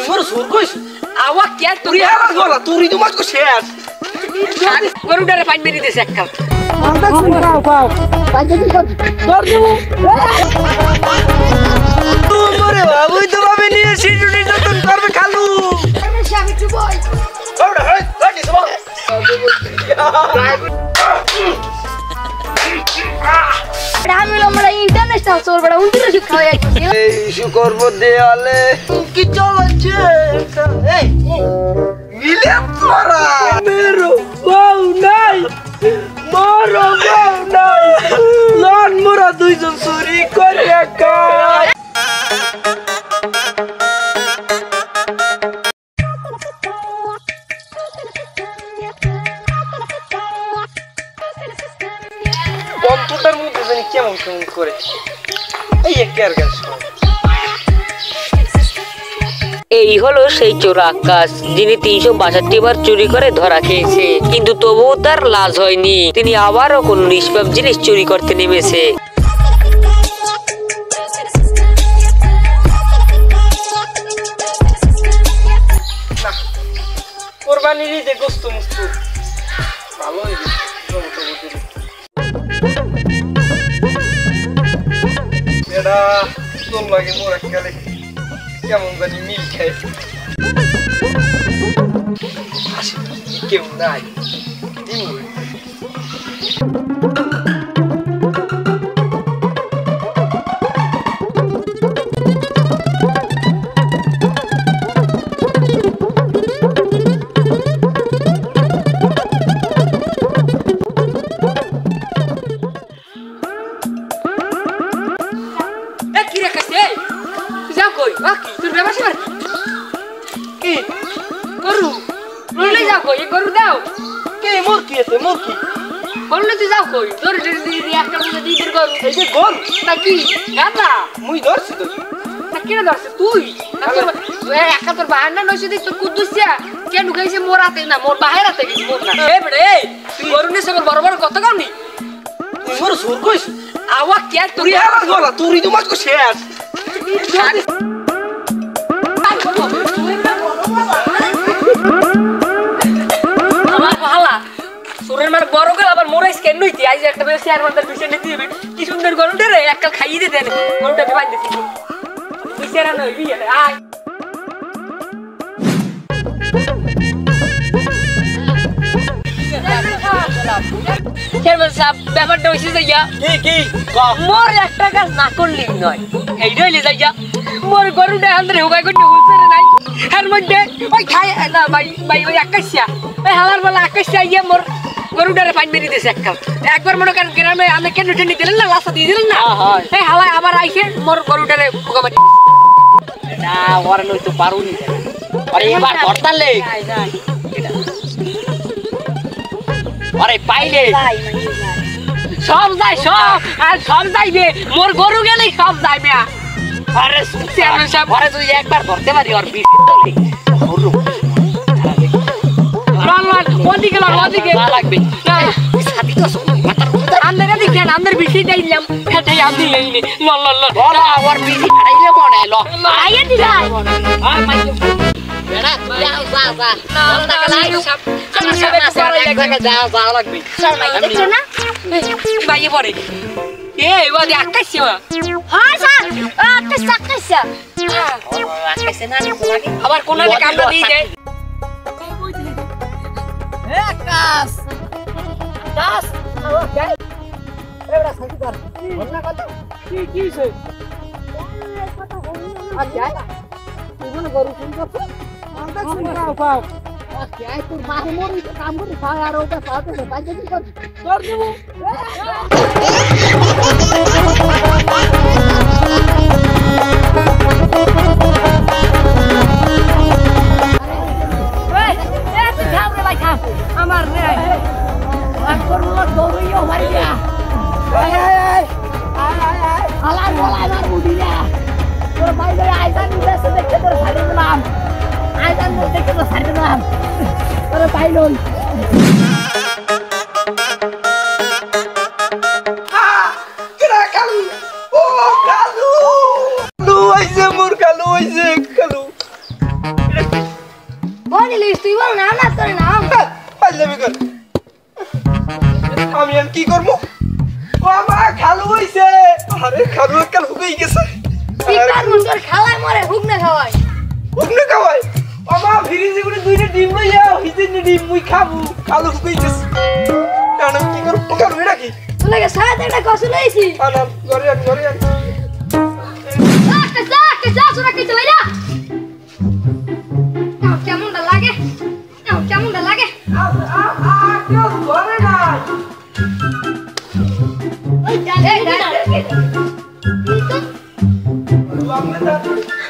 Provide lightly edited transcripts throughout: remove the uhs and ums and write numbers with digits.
মোর সুর কইছ আওয়া কে তুই আমার গলা তুই তো মাছ শেষ গরুটারে পানি মেরে দিয়েছে একটা আমরা শুন পাও পাও পাঁচজন কর দেব তোরে বাবুই তো ভাবে নিয়ে শিশুটি যতন করবে খালু আমি সামনে চুপ হই ওরে হেই লাকি সব রামিল আমরা ইন্টারন্যাশনাল সোর বড় উল্টো শিক্ষা হয়ে যাচ্ছে এই শুকর দেয়ালে কি চলছে এই মিলে পড়া মেরো বাউ নাই মরো বাউ নাই লন মোরা দুইজন চুরি করে খায় বন্ধুটার মধ্যে জানি কেমন কেমন করে এই একের গাছ এই হলো সেই চোর আকাশ যিনি 362 বার চুরি করে ধরা খেয়েছে কিন্তু তবুও তার লাজ হয়নি তিনি আবারও কোন নিষ্পাপ জিনিস চুরি করতে নেমেছে কোরবানির ঈদে গোস্ত মুস্ত ভালো হয়েছে এটা তোর লাগে মোর এককালে কেমন জানি মিল খায় কেউ নাই গরু দাও কে মুরকি আছে মুরকি বললে তুই যাও কই তোর একটা দিদির গরু এই যে গোল নাকি গাদা মুই ধরছি তো কেন ধরছে তুই একটা তোর বাহার না নইছে তোর কুদ্দুসিয়া কে ঢুকাইছে মোর হাতে না মোর বাহির হাতে গেছে মোর না এ বেড়ে তুই গরু নিয়ে সব বড় বড় কত কাউনি তুই মোর সুর কইছ আওয়া কে তুই আমার গলা তুই তো মাছ শেষ আমার ভালা সুরের মার বড় গেল আবার মোরাইস কেন নইতি আইজ একটা বেশি আর মাথার পিছনে নিতে হবে কি সুন্দর গরুটা রে একটা খাইয়ে দে দেন গরুটাকে বাঁধ দিছি তুই সেরা নই বিয়ে আয় ব্যাপারটা হয়েছে যাইয়া কি মোর একটা কাজ না করলেই নয় এইটা হইলে যাইয়া মোর গরুটা আন্দরে হোগাই করতে হইছে নাই এর মধ্যে ওই খাই না ভাই ওই আকাশিয়া ওই হালার বলা আকাশিয়া ইয়ে মোর গরুটারে পানি মেরে দিয়েছে একবার মনে করেন গ্রামে আমি কেন টেনে দিলেন না লাস্ট দিয়ে দিলেন না এই হালা আবার আইসে মোর গরুটারে পোকা মারি না ওরা নইতো পারুনি আরে এবার ধরতালে আরে পাইলে সব যায় সব আর সব যাইবে মোর গরু গেলেই সব যাইবে আরে চেয়ারম্যান সাহেব ঘরে তুই একবার ধরতে পারি আর বিশ ওদিকে লাগবে আন্দার দেখেন আন্দার বেশি দিলাম সেটাই আমি লইনি লল আর বিশি ফাটাইলে মনে ল আইয়া দিলাই বেড়া যাও যা লাগবে বাইয়ে পড়ে এ ওদি আকাশে হ্যাঁ স্যার আকাশ আবার কোন কামটা দিয়ে দেয় আকাশ দাস ওকে এবড়া সাকি কর বলনা কত কি হইছে আচ্ছা তুমি গরু শুন করছো আমরা শুন পাও ওকে আই তোর মারে মরি কাম করে খায় আর ওটা পাতে বাজে কি কর দেব আমার রে আর করলো দৌড়িও মারি দিয়া আলার বলা আমার বুদ্ধি না তোর ভাই ভাই আইজান নিতে দেখতে তোর ছাড়ি দিলাম আইজান দেখতে তোর ছাড়ি দিলাম তোর ভাই লই কালু ও কালু কালু আইছে মোর কালু আইছে কালু বলি লিস তুই বল না না তোর নাম পাইলামি কর আমি আর কি করব বাবা খালু হইছে আরে খালু কাল হুকেই গেছে কি করব তোর খাওয়াই মরে হুক না খাওয়াই হুকনে খাওয়াই বাবা ফ্রিজে করে দুইটা ডিম লইয়া হিজে ডিম মুই খাবো খালু হুকেই গেছে আমি কি করব খালু এটা কি তোর লাগে সাথে একটা কসু লইছি আনাম ঘরে আন যা সুরা কি তুই না কেমনটা লাগে কেমনটা লাগে কেউ ঘরে না ওই ডালে আপনি তো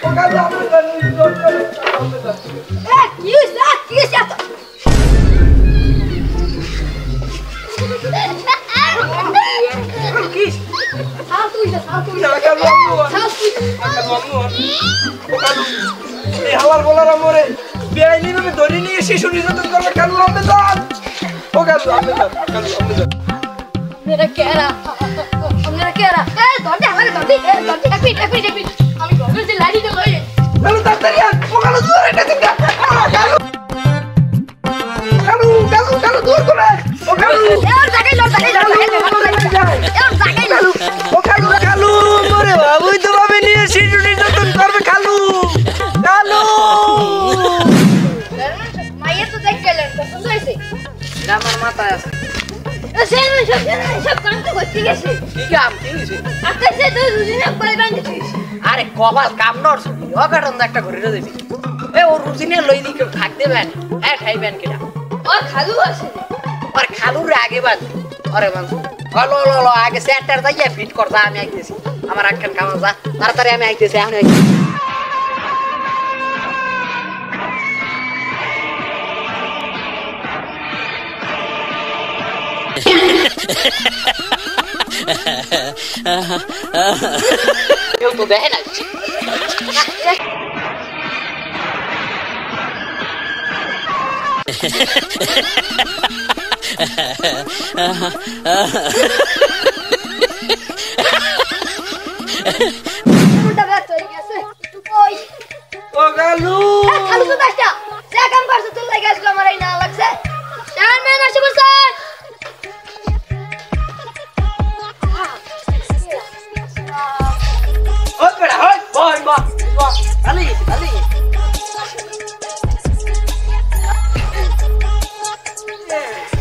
ও কাজ আপনি জানেন কি হালার বলার মরে বেআইনি ভাবে ধরে নিয়ে শিশু নির্যাতন করবে কেন আপনি যান ও কেন আপনি যান মেরা কেরা এ দড়ি আমাকে দড়ি টাকবি আমি গগল যে লাড়ি দে লই কেন তাড়াতাড়ি আন ও কেন দূরে এটা দিন কেন দূর করে ও কেন এর জায়গায় লড় ও খালু মরে বাবুই তো ভাবে নিয়ে শিশু নির্যাতন করবে খালু মাইয়া তো দেখ গেলেন পছন্দ হইছে আমার মাথায় আছে সব কাম তো করতে গেছে কি কাম কি হইছে আকাশে তো রুজিনা করে বাঁধিছিস আরে কপাল কাম নর ছবি অকাটন একটা ঘুরে দেবি এ ও রুজিনে লই দি কেউ থাকতে বেন এ খাইবেন কিনা আর খালু আছে আর খালুর আগে বাদ আরে বান্ধু লো আগে সেটার দাইয়া ফিট করতা আমি আইতেছি আমার আখান কাম যা তাড়াতাড়ি আমি আইতেছি এখন কেউ তো দেখে না উল্টা ব্যস্ত হয়ে গেছে একটু কই ও খালু খালু তো দাসটা যা কাম করছ তুই লাগে আসলো আমার এই না লাগছে জান ম্যান আসে বসে ও বেটা হয় বয় মা আলি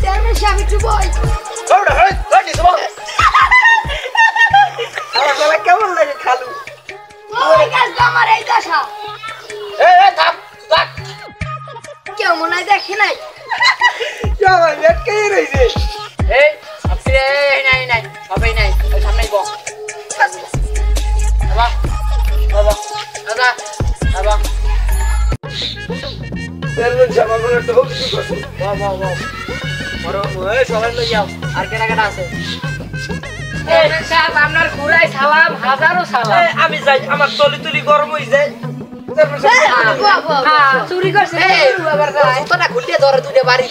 জান ম্যান শাবি টু বয় ও বেটা হয় কি সব আমার কেমন লাগে খালু ওই গাছ আমার এই দশা এ থাম থাক কেউ মনে হয় দেখে নাই ভাই কে রইছে এই আপনি নাই সবাই নাই ওই সামনেই বস বাবা তেলন জামা পরে তো কি করছ বড় ওই সবাই লই যাও আর কেনা আছে সাহেব আপনার ঘুরাই সালাম হাজারো সালাম আমি যাই আমার তলি গরম হই যায় চুরি করছে তোটা খুলিয়ে ধরে দুটো বাড়ি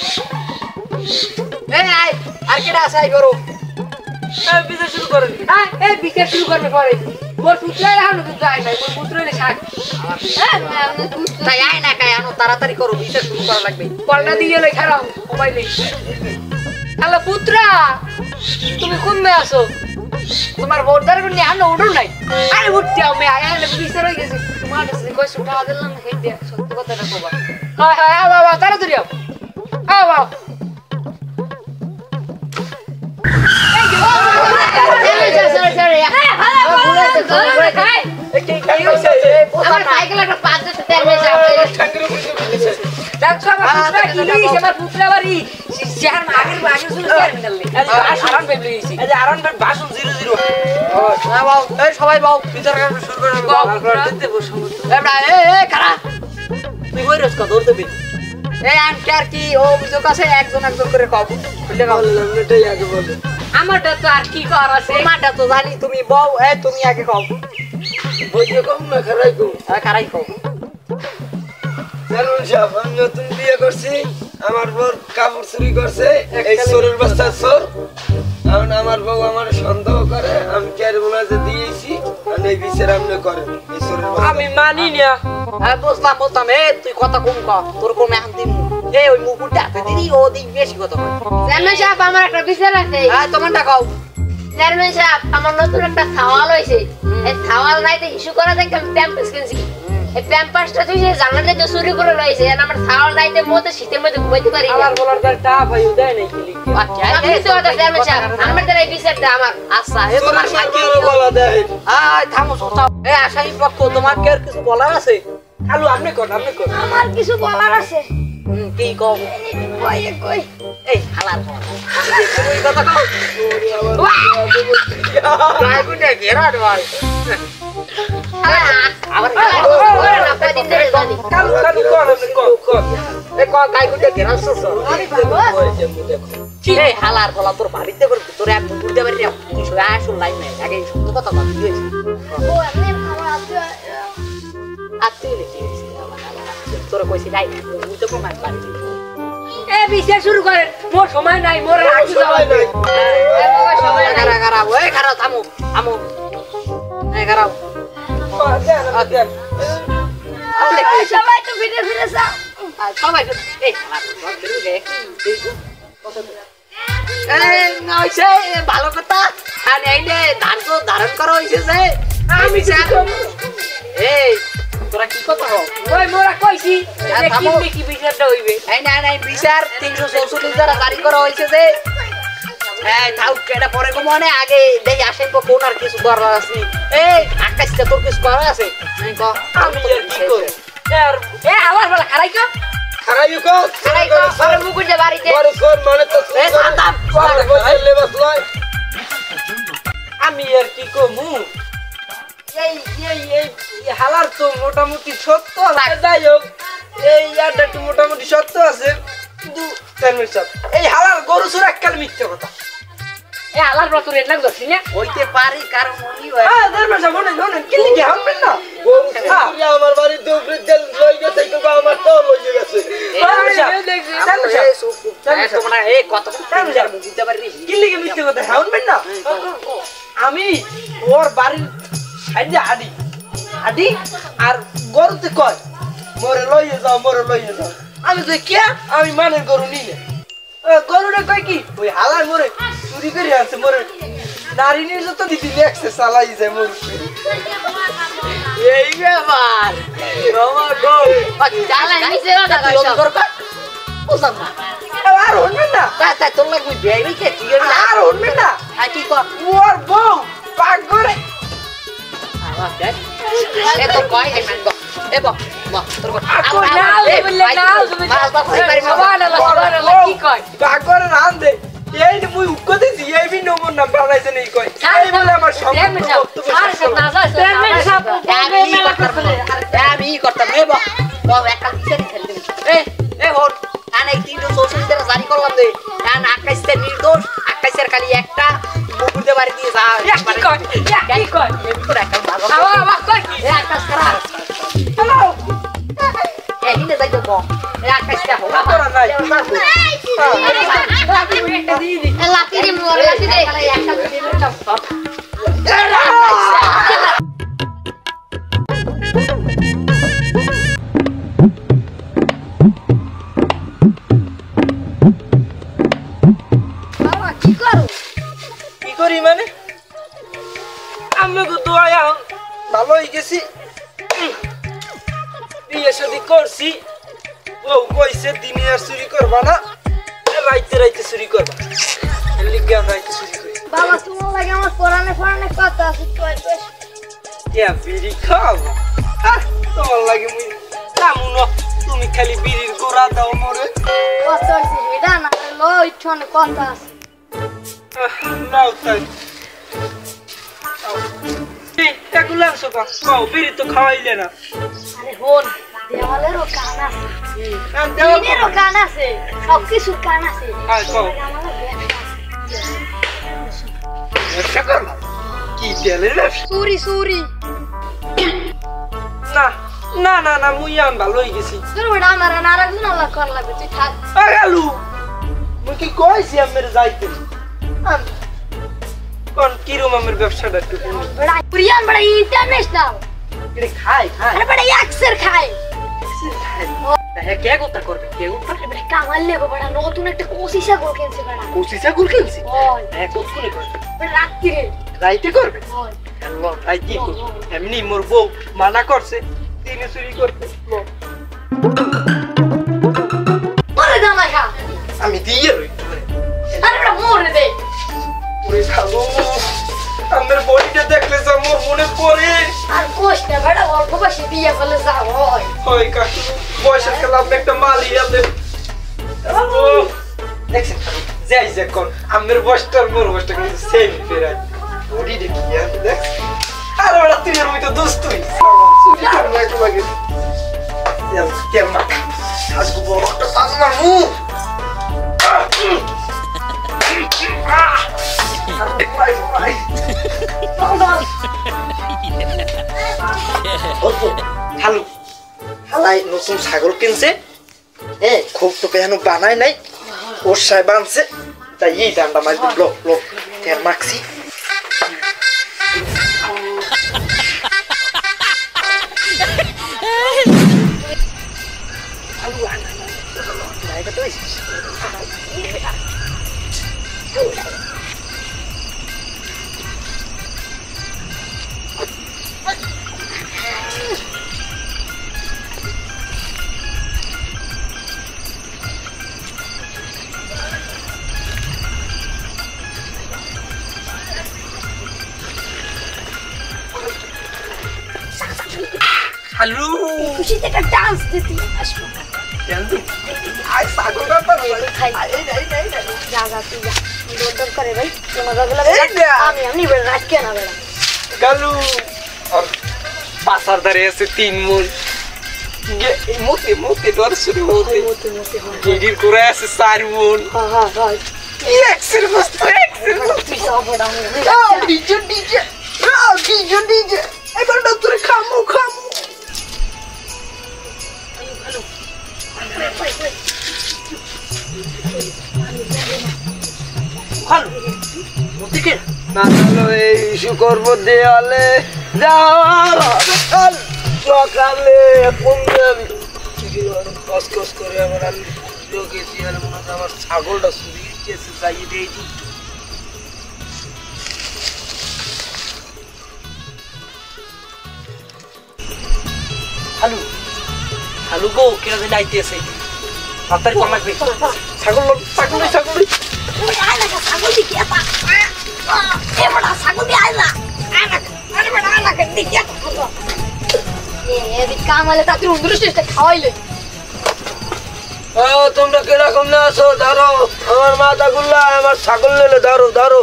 এই আয় আর কেনা আছে আই করো বিজনেস শুরু করেন এই বিচার শুরু করবে পরে মোর পুত্র এখন কিন্তু যায় নাই মোর পুত্র এলে শাক তাই আয় না কায় আনো তাড়াতাড়ি করো বিচার শুরু করা লাগবে কলটা দিয়ে লই খারাপ মোবাইলে হ্যালো পুত্রা তুমি কমে আসো তোমার বোর্ডার গুলো নিয়ে আনো উঠো নাই আরে উঠতে আমি আয়ালে বিচার হয়ে গেছে তোমার কাছে কই শুটা দিলাম হেই দে সত্যি কথাটা কবা হয় আও বাবা তাড়াতাড়ি আও আও আমার সাইকেল একটা 5 দিতে তেল মেশা দেখো আমার পুত্র কি লিস আমার পুত্র বাড়ি শহর আগের শুনে টার্মিনাল নেই আরন বেবলি গেছি এই যে আরন ভাই বাসন 00 না বাও এই সবাই বাও বিচার করা শুরু করে দিতে বসো এবড়া এই কারা তুই কই রস কা ধরতে বি এই আনকার কি ও অভিযোগ আছে একজন করে কব খুলে গাও এটাই আগে বলে আমারটা তো আর কি কর আছে তোমারটা তো জানি তুমি বউ তুমি আগে কও বইতে কম না খারাই কম কারাই কও তেলন সাহেব আমি নতুন বিয়ে করছি আমার বউ কাপড় চুরি করছে এই চোরের বস্তা চোর এখন আমার বউ আমার সন্দেহ করে আমি ক্যারে বোনাজে দিয়েছি আর এই বিচার আপনি করেন এই চোরের বস্তা আমি মানি না বুঝলাম এ তুই কথা কম ক তোর কোন এখন দিন এ ওই মুকুটটা হাতে দিদি ও দিক বেশি কথা কয় চেয়ারম্যান সাহেব আমার একটা বিচার আছে হ্যাঁ তোমারটা কও চেয়ারম্যান সাহেব আমার নতুন একটা সাওয়াল হয়েছে এই সাওয়াল নাইতে ইস্যু করা দেখে আমি প্যাম্পাস কিনছি এই প্যাম্পাসটা তুই জানাতে তো চুরি করে লইছে আর আমার সাওয়াল নাইতে মতে শীতের মধ্যে ঘুমাইতে পারি না আমার বলার টা ভাই উদয় নাই খেলি আচ্ছা আমি তো ওটা চেয়ারম্যান সাহেব আমার দ্বারা এই বিচারটা আমার আচ্ছা এ তোমার সাথে বলা দেয় থামো সোতাও এ আসামি পক্ষ তোমার কি আর কিছু বলার আছে খালু আপনি কোন আমার কিছু বলার আছে কি কও কই কই এই হালার তুই কথা কও ড্রাইভারটা ঘেরা ভাই আবার না কদিন ধরে জানি খালু কোন আপনি কোন এ ক গাইগুটা ঘেরা সসো এই হালার বলা তোর বাড়িতে করে তোর এক মুকুটে বাড়ি রে তুই আসল লাইন নাই আগে সত্য কথা বল কি হইছে ও এমনি আমার আছে আত্মীয় লিখি তোর কইছি নাই তুই তো প্রমাণ পারি এ বিচার শুরু করেন মোর সময় নাই মোর রাখি যাওয়া সময় নাই গারা ওই গারা থামো থামো এই গারা সবাই তো ফিরে ফিরে যাও সবাই এই নইছে ভালো কথা আর এইলে ধান তো ধারণ করা হইছে যে আমি এই তোরা কি কথা হও ওই মোরা কইছি যে থামো। কি বিচারটা হইবে এই না বিচার 344 দ্বারা জারি করা হয়েছে যে এই থাউ কেডা পরে গো মনে আগে দেই আসেন তো কোন আর কিছু করার আছে এই আকাশটা তোর কিছু করার আছে আমি ক আমি আর কি করি আর এ আবার বলা খারাই কা খারাইও কো আরে তো আমার মুকুটে বাড়িতে বড় কোন মানে তো এই সান্তাম লেবাস লয় আমি আর কি কমু এই হালার তো মোটামুটি সত্য আছে যাই হোক এই ইয়ারটা একটু মোটামুটি সত্য আছে কিন্তু চেয়ারম্যান সাহেব এই হালার গরু চোর এককাল মিথ্যে কথা এ আলার বলা তোর এলাক ধরছি না হইতে পারি কারণ উনি হয় চেয়ারম্যান সাহেব মনে কি লিখে হামবেন না গরু আমার বাড়িতে উপরে জেল লই গেছে তো আমার তো লই গেছে তোমরা এই কত বুঝতে পারি কি লিখে মিথ্যে কথা হামবেন না আমি ওর বাড়ির সাইডে হাডি আর গরুতে কয় মোরে লইয়ে যাও আমি তো কে আমি মানের গরু নিয়ে গরুটা কয় কি ওই হালার মোরে চুরি করে আছে মোরে নারী নির্যাতন দিদি লেখছে চালাই যায় মোর এই ব্যাপার মামা গো চালা নিচে রাখা সব বুঝলাম না আর হনবেন না তাই তোর লাগবে বেবি কে তুই আর হনবেন না আর কি কর ওর বউ পাক করে এ তো কয় এই মান এ বো তোর কর কি কয় পাক করে রান দে এই যে মুই উক্কো দিছি এই বি নম্বর না বানাইছে নেই কয় এই বলে আমার সম্পূর্ণ বক্তব্য আমি করতাম এ বো একটা দিছে এ হর আনে 344 দ্বারা জারি করলাম দে কারণ আকাশের নির্দোষ আকাশের খালি একটা মুকুটে বাড়ি দিয়ে যা কি কয় কি কয় তোর একটা ভালো আবার কয় কি এ আকাশ করা হ্যালো এ হিনে যাইতো বো এ আকাশটা হোক তোরা নাই লাঠি দে মোর লাঠি দে বাবা কি করো কি করি মানে আমাকে দোয়া ভালো হয়ে গেছি বিয়ে শাদী করছি ও কইছে দিনে আর চুরি করবা না রাইতে চুরি করবা লিখে আমরা রাইতে চুরি করি বাবা তোমার লাগে আমার কোরআনে কথা আছে কই কই বিড়ি খাও তোমার লাগে মুই কামু ন তুমি খালি বিড়ির গোড়া দাও মরে কষ্ট হইছে এটা না লই ছনে কথা আছে নাও তাই এগুলো আনছো কাও বিড়ি তো খাওয়াইলে না আরে হন দেওয়ালেরও কান আছে দেওয়াল দিনেরও কান আছে সব কিছু কান আছে কও আমার ব্যবসা করবা কি তেলের ব্যবসা চুরি চুরি না মুই আমি ভালো হয়ে গেছি তোর ওটা আমার নারাগুন আল্লাহ কর লাগবে তুই থাক আগালু মুই কি কইছি আমার যাইতে কোন কিরম আমার ব্যবসাটা একটু বড়া পুরিয়ান বড়া ইন্টারন্যাশনাল এটা খাই খাই আরে বেটা একসের খায় হ্যাঁ কে কথা করবে কে কথা আরে বেটা কামাল লেগো বেটা নতুন একটা কোশি ছাগল কিনছে বেটা কোসি ছাগল কিনছি ওই হ্যাঁ কতক্ষণে করবে বেটা রাত্রিরে রাইতে করবে ওই আল্লাহ রাইতে করবে এমনি মোর বউ মানা করছে দিনে চুরি করতে আরে জামাই খা আমি দিয়ে রই আরে বেটা মরে দে ওরে খাবো আমার বডিটা দেখলে যা মোর মনে পড়ে আর কোশ না বেটা অল্প বয়সে বিয়ে করলে যা হয় হয় কাকু বয়সের কালাম একটা মালি আছে দেখছেন যাই যে কোন আমার বয়সটার মোর বয়সটা কিন্তু সেম ফেরাই বডি দেখি দেখ আর ওরা তুই এর মতো দোস্তুই চুরি করবো একটু লাগে কেমন আজকে বড়টা সাজনার মুখ হ্যালো হালাই নতুন ছাগল কিনছে খুব তো কেন বানায় নাই ওর সাহেব আনছে তাই এই দামটা মাছ লোক লোক তেল মাখছি হ্যালো খুশিতে একটা ডান্স দিতে আসবো আই ছাগলটা তো খাই যা যা তুই যা দৌড় করে ভাই তোমার লাগলে আমি বেড়া রাত কেন বেড়া গালু আর পাসার ধারে আছে 3 মন মোতে মোতে দর্শন মোতে মতে হয় গিরির করে আছে 4 মন হ্যাঁ হ্যাঁ এক্সেল বস্তু এক্সেল তুই সব বড় ডিজে ডিজে ডিজে ডিজে এবার না তোরে খামু খামু ভালো মোতিকে না চলো এই শুকরব দেওয়ালে যাওয়ার সকালে পুঙ্গামি কস কস করে আমার আমি গেছি আর মনে হয় আমার ছাগলটা চুরি গেছে যাইয়ে দিয়েছি হ্যালো হ্যালো গো কেন যে নাইতেছে তাড়াতাড়ি কম লাগবে ছাগল ছাগল ছাগল তুই আয় না ছাগল দি কি আপা এ বড় ছাগল দি আয় না আরে বড় আয় না দি কি আপা এ দি কামালে তা তুই উন্দ্রষ্টিতে খাওয়াইলে ও তোমরা কিরকম না আছো ধরো আমার মাথা গুল্লা আমার ছাগল নিলে ধরো ধরো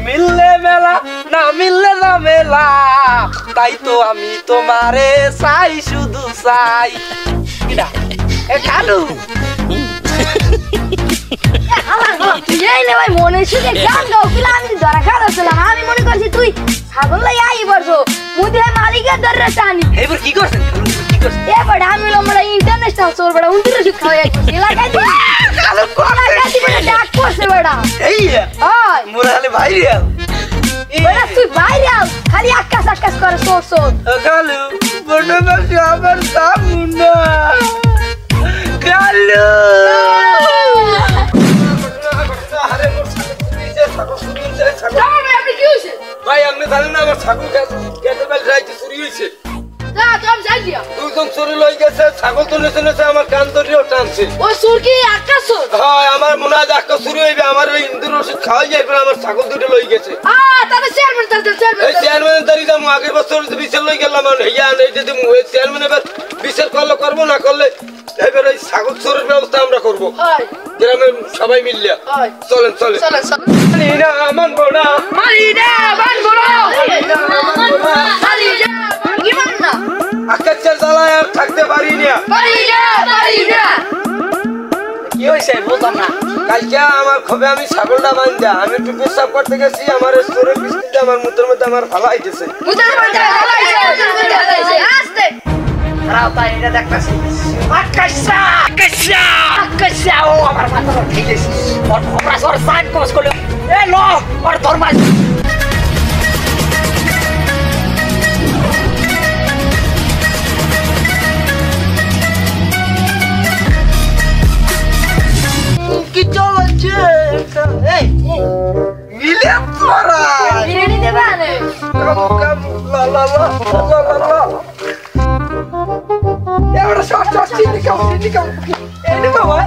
মিললে মেলা না মিললে না মেলা তাই তো আমি তোমারে চাই শুধু চাই কিডা এ খালু তুই এই নে ভাই মনে শুনে গান গাও কিলা আমি ধরা খাওয়াছিলাম আমি মনে করছি তুই ছাগল লাই আই বসো মুদে মালিকের দররে টানি এবার কি করছেন কি করছেন এ বড় আমি লমড়া ইন্টারন্যাশনাল সোর বড় উন্দ্রষ্টি খাওয়াই এলাকায় দি খালু এলাকায় দি বড় ডাক করছে বড় এই ওই মোরালে ভাইরাল বড় তুই বাইরে আও খালি আকাশ আকাশ করে সোর সোর খালু বড় বাসি আমার সামুনা খালু আরে মোর ছাগল চুরি হয়েছে ছাগল ভাই আপনি কি হইছে ভাই আপনি জানেন না আমার ছাগল খেতে বেল রাইতে চুরি হয়েছে যা তুমি যাই দিয়া দুজন চুরি লই গেছে ছাগল তো নেছে নেছে আমার কান ধরেও টানছে ওই সুর কি আকাশ সোর হয় আমার মনে হয় আজকে চুরি হইবে আমার ওই ইন্দুর ওষুধ খাওয়াই যাবে আমার ছাগল দুটো লই গেছে তবে চেয়ারম্যান এই চেয়ারম্যান দাঁড়িয়ে যাবো আগের বছর বিচার লই গেলাম হইয়া নেই যদি চেয়ারম্যান এবার বিচার করলে করবো না করলে এবার ওই ছাগল চোরের ব্যবস্থা আমরা করবো হয় গ্রামে সবাই মিললে হয় চলেন চলেন চলেন চলেন মালিনা মানবো না মালিনা বানবো না মালিনা কি মান না আকাশের জ্বালায় আর থাকতে পারি না মালিনা কি হয়েছে বুঝলাম না কালকে আমার খবে আমি ছাগলটা বান্ধা আমি একটু পেশাব করতে গেছি আমার স্টোরের বিস্কুটটা আমার মুখের মধ্যে আমার ফালাই দিয়েছে মুতার মধ্যে আস্তে খারাপ তাই এটা দেখতেছি আকাশা আকাশা আকাশা ও আমার মাথা ঠিক আছে ওর খবরা সর সাইড কোস করলো এ লো ওর ধর্মাস চিনি খাও এনে বাবা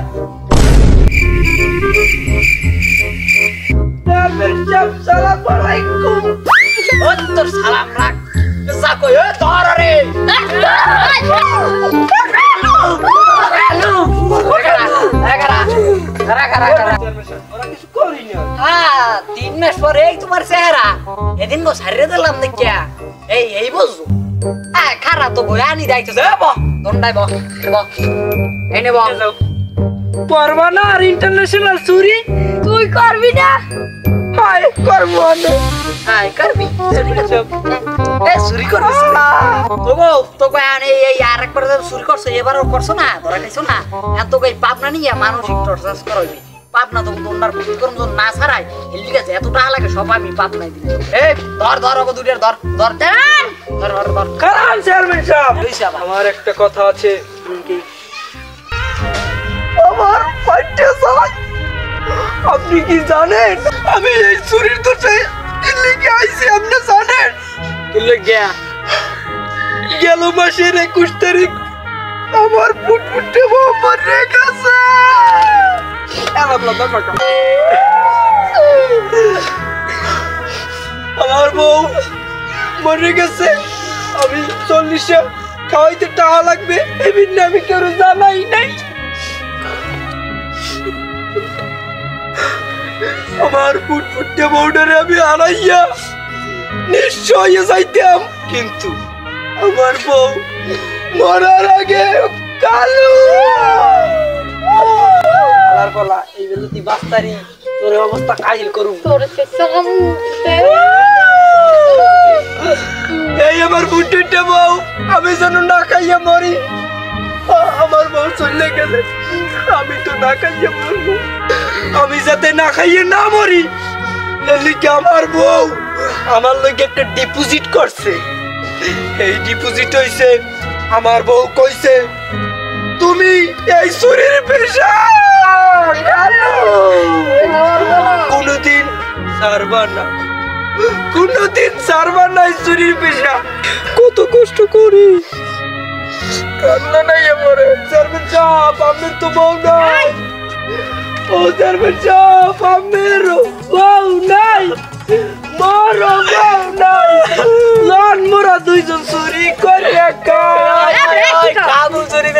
সালাম আলাইকুম ও তোর সালাম রাখ যা কই এ ধর রে ওরা কিছু করি না হ্যাঁ 3 মাস পরে এই তোমার চেহারা এদিন গো সারিয়ে দিলাম দেখিয়া এই বুঝু হ্যাঁ খারাপ তো গো আনি যাইতেছে দন্ডাই বহ এনে বহ করবা না আর ইন্টারন্যাশনাল চুরি তুই করবি না হাই করবো না হাই করবি এ চুরি করবি তোকে আনে এই আরেকবার চুরি করছো এবারও করছো না ধরা খাইছো না এখন তোকে এই পাপ না নিয়ে মানসিক টর্চার করবি পাপ না তোকে দন্ডার প্রতি করুন না ছাড়াই এলি গেছে এত টাকা লাগে সব আমি পাপ নাই দিই এই ধর ওকে দুইটার ধর কারণ চেয়ারম্যান সাহেব লইছে আবার আমার একটা কথা আছে আমার পাইতে চাই আপনি কি জানেন আমি এই চুরির দোষে লিখে আইছি আপনি জানেন কি লাগিয়া গেল মাসের 21 তারিখ আমার ফুটফুটে বউ মরে গেছে আমার বউ মরে গেছে আমি 40 খাওয়াইতে টাকা লাগবে এমনি আমি কেউ জানাই নাই আমার ফুটফুটে বউডারে আমি হারাইয়া নিশ্চয় যাইতাম কিন্তু আমার বউ মরার আগে কালু আলার বলা এই বেলতি বাস্তারি তোর অবস্থা কাহিল করুম তোর সালাম এই আমার ফুটফুটে বউ আমি যেন না খাইয়া মরি আমার বউ চলে গেলে আমি তো না খাইয়া মরবো আমি যাতে না খাইয়ে না মরি এলিকে আমার বউ আমার লগে একটা ডিপোজিট করছে এই ডিপোজিট হইছে আমার বউ কইছে তুমি এই চুরির পেশা কোনদিন ছাড়বা না এই চুরির পেশা কত কষ্ট করি কান্না নাই আমারে চেয়ারম্যান সাহেব আমি তো বউ নাই ও চেয়ারম্যান সাহেব আমের বউ নাই মরো বউ নাই লন মোরা দুইজন চুরি করে কাবু চুরি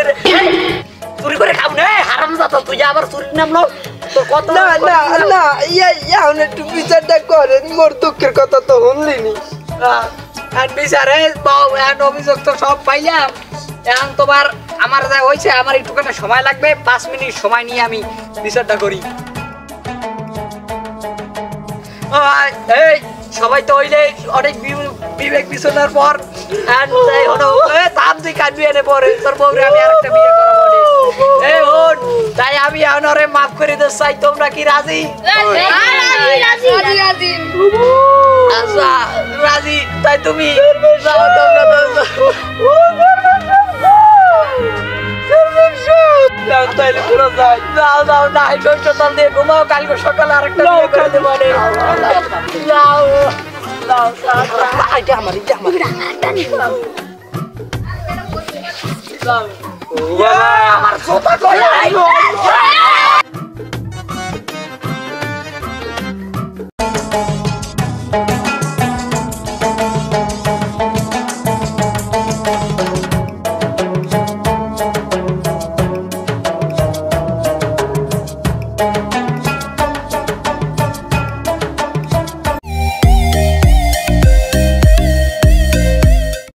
করে খাবো না হারামজাদা তুই আবার চুরি নামলো তোর কত না ইয়া একটু বিচারটা করেন মোর দুঃখের কথা তো শুনলিনি আর বিচারে অভিযোগ তো সব পাইলাম এখন তোমার আমার যা হয়েছে আমার একটুখানি সময় লাগবে 5 মিনিট সময় নিয়ে আমি বিচারটা করি এই সবাই তো হইলে অনেক বিবেক বিবেচনার পর তাপ তুই কাটবি এনে পরে তোর বউরে আমি আরেকটা বিয়ে করাবো এই হন তাই আমি এখন ওরে মাফ করে দিতে চাই তোমরা কি রাজি আচ্ছা রাজি তাই তুমি যাও তোমরা তাইলে পুরো যাই যাও না এই সত্যতাল দিয়ে ঘুমাও কালকে সকালে আরেকটা বিয়ে করে দেবো যাও এটা আমার আমার জোতা কই